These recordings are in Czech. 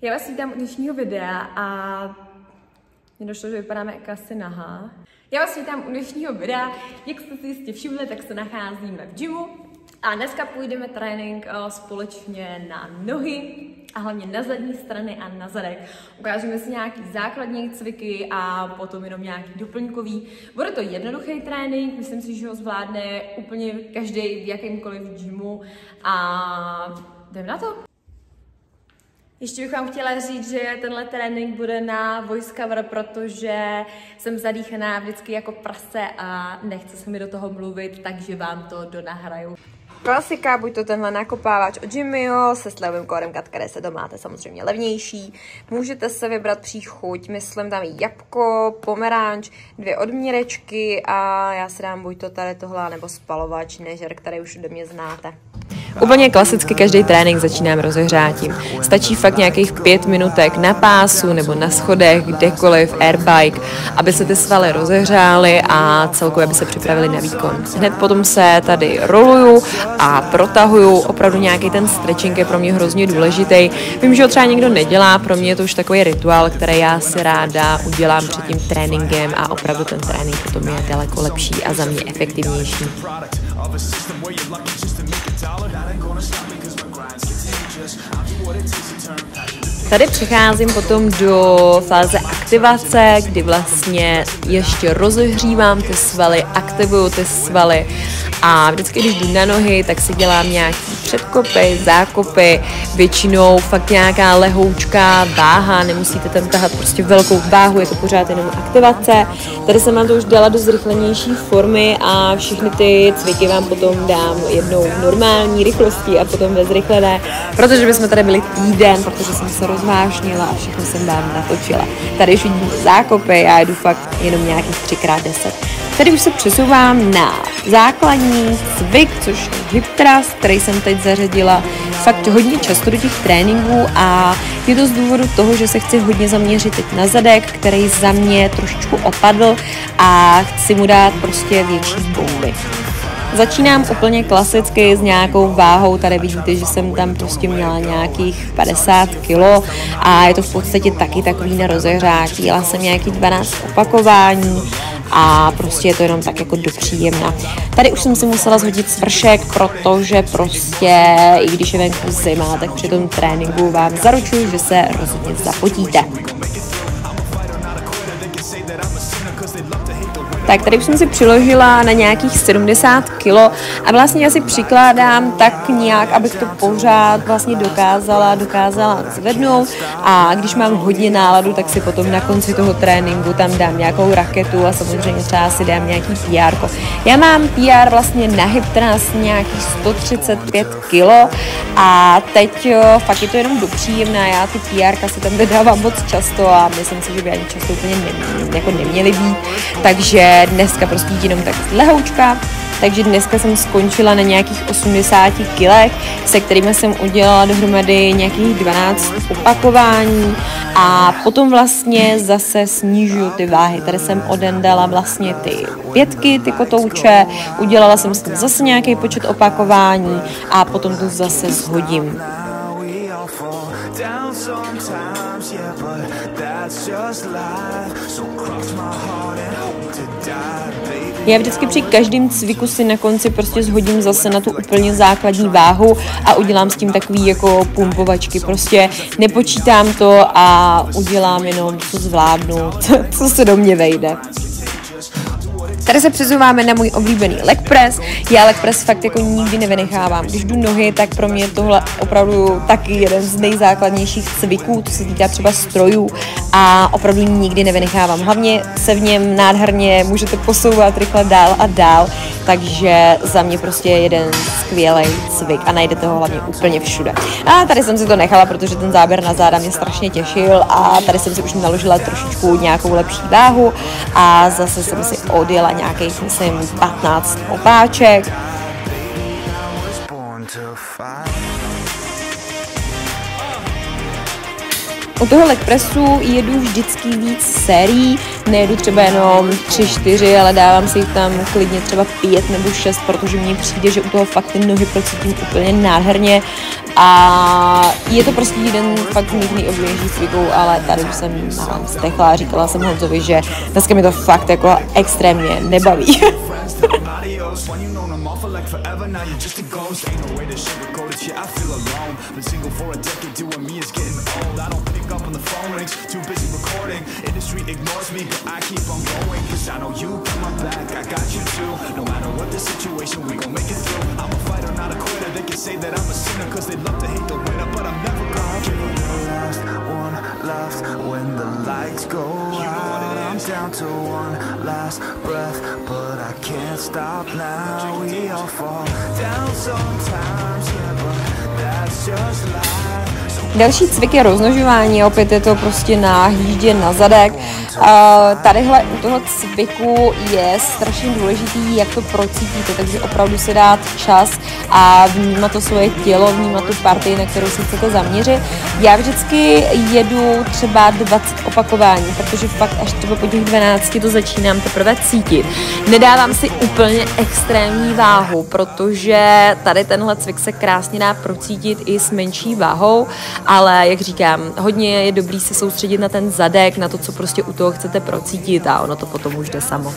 Já vás vítám u dnešního videa a mně došlo, že vypadáme jako asi nahá. Já vás vítám u dnešního videa, jak jste si jistě všimli, tak se nacházíme v gymu a dneska půjdeme trénink společně na nohy a hlavně na zadní strany a na zadek. Ukážeme si nějaký základní cviky a potom jenom nějaký doplňkový. Bude to jednoduchý trénink, myslím si, že ho zvládne úplně každý v jakýmkoliv gymu a jdem na to. Ještě bych vám chtěla říct, že tenhle trénink bude na voice cover, protože jsem zadýchaná vždycky jako prase a nechce se mi do toho mluvit, takže vám to donahraju. Klasika, buď to tenhle nakopávač od Jimmyho se slevovým kódem Katka10, to máte samozřejmě levnější. Můžete se vybrat příchuť, myslím tam jabko, pomeranč, 2 odměrečky a já si dám buď to tady tohle, nebo spalovač, nežer, který už ode mě znáte. Úplně klasicky každý trénink začínám rozehřátím. Stačí fakt nějakých 5 minutek na pásu nebo na schodech, kdekoliv, airbike, aby se ty svaly rozehřály a celkově aby se připravili na výkon. Hned potom se tady roluju a protahuju, opravdu nějaký ten stretching je pro mě hrozně důležitý. Vím, že ho třeba někdo nedělá, pro mě je to už takový rituál, který já si ráda udělám před tím tréninkem a opravdu ten trénink potom je daleko lepší a za mě efektivnější. Tady přecházím potom do fáze aktivace, kdy vlastně ještě rozehřívám ty svaly, aktivuju ty svaly a vždycky, když jdu na nohy, tak si dělám nějaký předkopy, zákopy, většinou fakt nějaká lehoučká váha, nemusíte tam tahat prostě velkou váhu, je to pořád jenom aktivace. Tady jsem vám to už dala do zrychlenější formy a všechny ty cviky vám potom dám jednou v normální rychlosti a potom ve zrychlené, protože bychom tady byli týden, protože jsem se rozvášnila a všechno jsem vám natočila. Tady už vidím zákopy, já jdu fakt jenom nějakých 3x10. Tady už se přesouvám na základní cvik, což je hip thrust, který jsem teď zařadila fakt hodně často do těch tréninků a je to z důvodu toho, že se chci hodně zaměřit teď na zadek, který za mě trošičku opadl a chci mu dát prostě větší bouly. Začínám úplně klasicky s nějakou váhou, tady vidíte, že jsem tam prostě měla nějakých 50 kg a je to v podstatě taky takový na rozehřátí. Jela jsem nějaký 12 opakování a prostě je to jenom tak jako dopříjemná. Tady už jsem si musela zhodit svršek, protože prostě, i když je venku zima, tak při tom tréninku vám zaručuju, že se rozhodně zapotíte. Tak tady už jsem si přiložila na nějakých 70 kg a vlastně já si přikládám tak nějak, abych to pořád vlastně dokázala zvednout a když mám hodně náladu, tak si potom na konci toho tréninku tam dám nějakou raketu a samozřejmě třeba si dám nějaký PR. Já mám PR vlastně na hip thrust nějakých 135 kg a teď fakt je to jenom dopříjemná, já ty PR si tam nedávám moc často a myslím si, že by ani často úplně neměly být, takže dneska prostě jenom tak lehoučka, takže dneska jsem skončila na nějakých 80 kilech, se kterými jsem udělala dohromady nějakých 12 opakování a potom vlastně zase snižuju ty váhy. Tady jsem odendala vlastně ty 5, ty kotouče, udělala jsem s tím zase nějaký počet opakování a potom to zase shodím. Já vždycky při každém cviku si na konci prostě shodím zase na tu úplně základní váhu a udělám s tím takový jako pumpovačky. Prostě nepočítám to a udělám jenom, co zvládnu, co se do mě vejde. Tady se přesouváme na můj oblíbený leg press. Já leg press fakt jako nikdy nevynechávám. Když jdu nohy, tak pro mě je tohle opravdu taky jeden z nejzákladnějších cviků, to se týká třeba strojů a opravdu nikdy nevynechávám. Hlavně se v něm nádherně můžete posouvat rychle dál a dál, takže za mě prostě je jeden skvělý cvik a najdete ho hlavně úplně všude. A tady jsem si to nechala, protože ten záběr na záda mě strašně těšil a tady jsem si už naložila trošičku nějakou lepší váhu a zase jsem si odjela nějakých, myslím, 15 opáček. U toho leg pressu jedu vždycky víc sérií, nejedu třeba jenom 3-4, ale dávám si jich tam klidně třeba 5 nebo 6, protože mně přijde, že u toho fakt ty nohy procítím úplně nádherně a je to prostě jeden fakt z mých nejoblíbenějších cviků, ale tady už jsem stechla a říkala jsem Honzovi, že dneska mi to fakt jako extrémně nebaví. When the lights go out, I'm down to one last breath, but I can't stop now. We all fall down sometimes, yeah, but that's just life. Další cvik je roznožování, opět je to prostě na jíždě na zadek. Tadyhle u toho cviku je strašně důležitý, jak to procítíte, takže opravdu si dát čas a vnímat to svoje tělo, vnímat tu partii, na kterou si chcete zaměřit. Já vždycky jedu třeba 20 opakování, protože fakt až třeba po těch 12 to začínám teprve cítit. Nedávám si úplně extrémní váhu, protože tady tenhle cvik se krásně dá procítit i s menší váhou, ale jak říkám, hodně je dobrý se soustředit na ten zadek, na to, co prostě u toho chcete procítit a ono to potom už jde samo.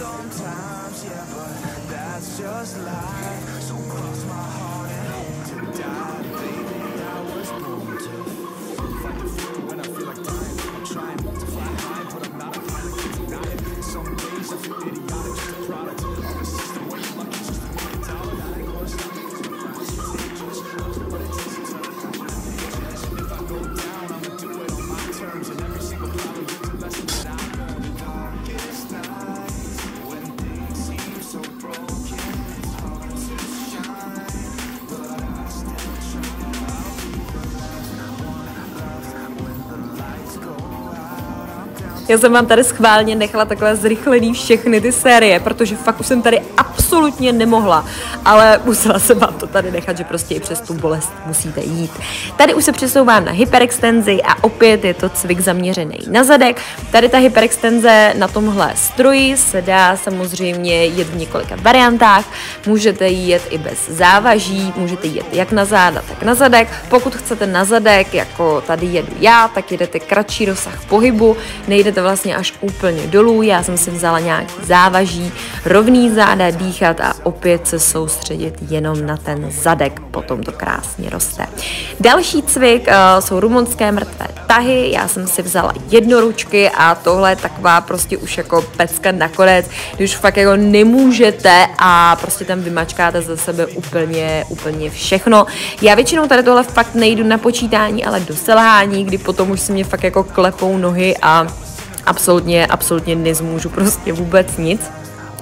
Já jsem vám tady schválně nechala takhle zrychlený všechny ty série, protože fakt už jsem tady absolutně nemohla, ale musela jsem vám to tady nechat, že prostě i přes tu bolest musíte jít. Tady už se přesouvám na hyperextenzi a opět je to cvik zaměřený na zadek. Tady ta hyperextenze na tomhle stroji se dá samozřejmě jet v několika variantách. Můžete jet i bez závaží, můžete jet jak na záda, tak na zadek. Pokud chcete na zadek, jako tady jedu já, tak jedete kratší rozsah pohybu, nejdete vlastně až úplně dolů. Já jsem si vzala nějaký závaží, rovný záda, dýchat a opět se soustředit jenom na ten zadek, potom to krásně roste. Další cvik jsou rumunské mrtvé tahy, já jsem si vzala jednoručky a tohle je taková prostě už jako pecka nakonec, když fakt jako nemůžete a prostě tam vymačkáte za sebe úplně všechno. Já většinou tady tohle fakt nejdu na počítání, ale do selhání, kdy potom už si mě fakt jako klepou nohy a absolutně nezmůžu prostě vůbec nic.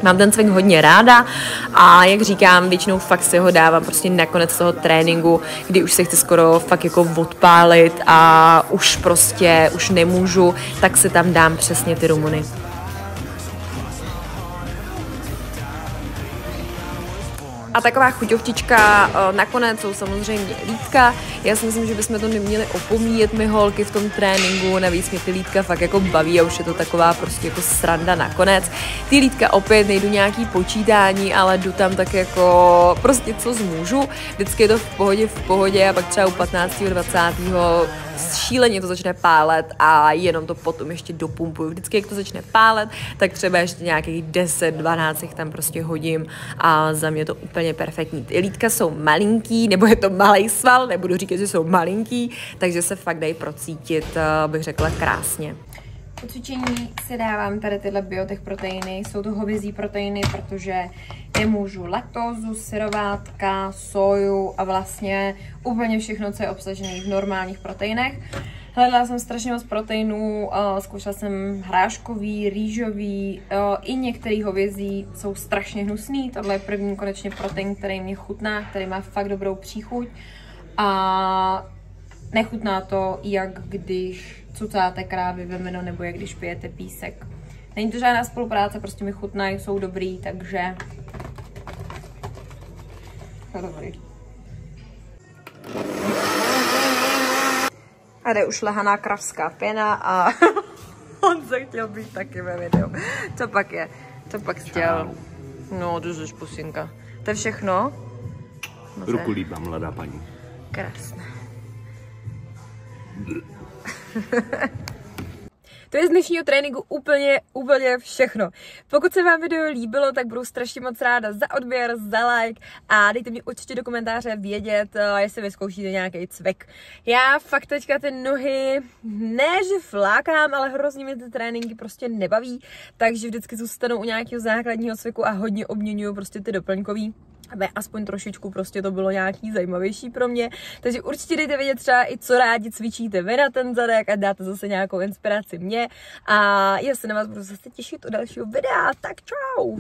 Mám ten cvik hodně ráda a jak říkám, většinou fakt si ho dávám prostě nakonec toho tréninku, kdy už se chci skoro fakt jako odpálit a už nemůžu, tak si tam dám přesně ty rumuny. A taková chuťovtička nakonec jsou samozřejmě lítka. Já si myslím, že bychom to neměli opomíjet my holky v tom tréninku, navíc mě ty lítka fakt jako baví a už je to taková prostě jako sranda nakonec. Ty lítka opět nejdu nějaký počítání, ale jdu tam tak jako prostě co zmůžu. Vždycky je to v pohodě a pak třeba u 15. 20. šíleně to začne pálet a jenom to potom ještě dopumpuju. Vždycky, jak to začne pálet, tak třeba ještě nějakých 10-12 jich tam prostě hodím a za mě to úplně perfektní. Ty lítka jsou malinký, nebo je to malej sval, nebudu říkat, že jsou malinký, takže se fakt dají procítit, bych řekla, krásně. Po cvičení si dávám tady tyhle biotech proteiny, jsou to hovězí proteiny, protože nemůžu laktózu, syrovátka, soju a vlastně úplně všechno, co je obsažené v normálních proteinech. Hledala jsem strašně moc proteinů, zkoušela jsem hráškový, rýžový, i některý hovězí jsou strašně hnusný. Tohle je první konečně protein, který mě chutná, který má fakt dobrou příchuť a nechutná to, jak když cucáte krávy vemeno nebo jak když pijete písek. Není to žádná spolupráce, prostě mi chutnají, jsou dobrý, takže to dobrý. A jde už lehaná kravská pěna a on jsem chtěl být taky ve videu. Co pak je? Co pak chtěl? No, to jsi pusinka. To je všechno? Ruku líbá, mladá paní. Krásné. To je z dnešního tréninku úplně všechno. Pokud se vám video líbilo, tak budu strašně moc ráda za odběr, za like a dejte mi určitě do komentáře vědět, jestli vyzkoušíte nějaký cvik. Já fakt teďka ty nohy, ne že flákám, ale hrozně mě ty tréninky prostě nebaví, takže vždycky zůstanu u nějakého základního cviku a hodně obměňuju prostě ty doplňkový, aby aspoň trošičku prostě to bylo nějaký zajímavější pro mě. Takže určitě dejte vědět třeba i co rádi cvičíte vy na ten zadek a dáte zase nějakou inspiraci mě. A já se na vás budu zase těšit u dalšího videa. Tak čau!